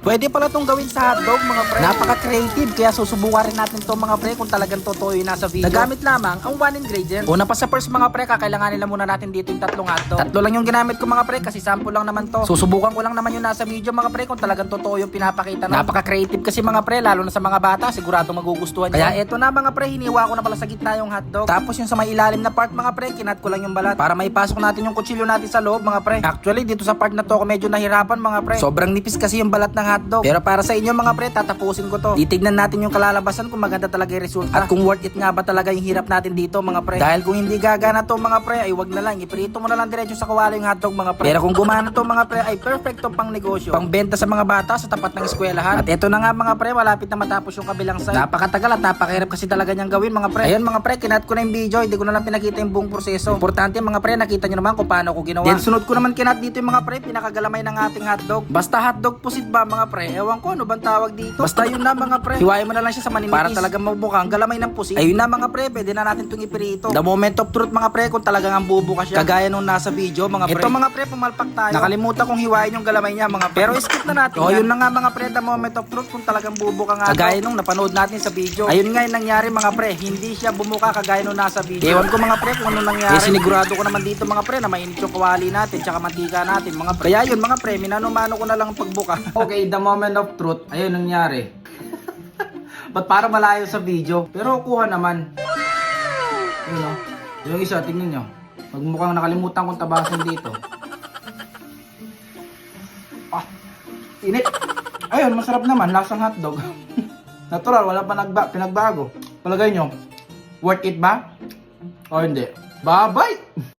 Pwede pala itong gawin sa hotdog mga pre. Napaka-creative kaya susubukan rin natin to mga pre kung talagang totoo yung nasa video. Nagamit lamang ang one ingredient. Una pa sa first mga pre, kakailanganin lang muna natin dito yung tatlong hotdog. Tatlo lang yung ginamit ko mga pre kasi sample lang naman to. Susubukan ko lang naman yung nasa video mga pre kung talagang totoo yung pinapakita. Napaka-creative kasi mga pre, lalo na sa mga bata, sigurado magugustuhan nyo. Kaya eto na mga pre, hiniwa ko na pala sa gitna yung hotdog. Tapos yung sa may ilalim na part mga pre, kinat ko lang yung balat para maipasok natin yung kutsilyo natin sa loob mga pre. Actually dito sa part na to ako medyo nahirapan mga pre. Sobrang nipis kasi yung balat ng hotdog. Pero para sa inyo mga pre, tatapusin ko to. Titignan natin yung kalalabasan kung maganda talaga yung resulta at kung worth it nga ba talaga yung hirap natin dito mga pre. Dahil kung hindi gagana to mga pre, ay wag na lang, iprito mo na lang diretso sa kawali yung hotdog mga pre. Pero kung gumana to mga pre, ay perfecto pang negosyo, pang benta sa mga bata sa tapat ng eskwelahan. At eto na nga mga pre, malapit na matapos yung kabilang side. Napakatagal at napakahirap kasi talaga niyang gawin mga pre. Ayun mga pre, kinat ko na yung video, hindi ko na lang pinakita yung buong proseso. Importante mga pre, nakita niyo naman kung paano ko ginawa. Then sunod ko naman kinat dito yung mga pre, pinakagalamay ng ating hotdog. Basta hotdog pusit ba mga pre, ewan ko ano bang tawag dito. Basta yun na mga pre, hiwain mo na lang siya sa maninipis para talaga mabubuka ang galamay ng pusit. Ayun na mga pre, pwede na natin itong ipirito. The moment of truth mga pre, kung talagang ang bubuka siya kagaya nung nasa video mga pre. Ito mga pre, pumalpak tayo. Nakalimutan kong hiwain yung galamay niya mga pre. Pero skip na natin. Yun na nga mga pre, the moment of truth kung talagang bubuka nga kagaya nung napanood natin sa video. Ayun nga yung nangyari mga pre, hindi siya bumuka kagaya nung nasa video. Ewan ko mga pre kung ano nangyari. Sinigurado ko naman dito mga pre na mainit yung kawali natin tsaka mantika natin mga pre. Kaya yun mga pre, minano-mano ko na lang pagbuka. Okay, the moment of truth, ayun nangyari. Ba't parang malayo sa video? Pero kuha naman. Yun o. Yung isa, tingnan nyo. Magmukhang nakalimutan kong tabasin dito. Ah, init. Ayun, masarap naman. Lasang hotdog. Natural, wala pa pinagbago. Palagay nyo, worth it ba? O hindi? Babay!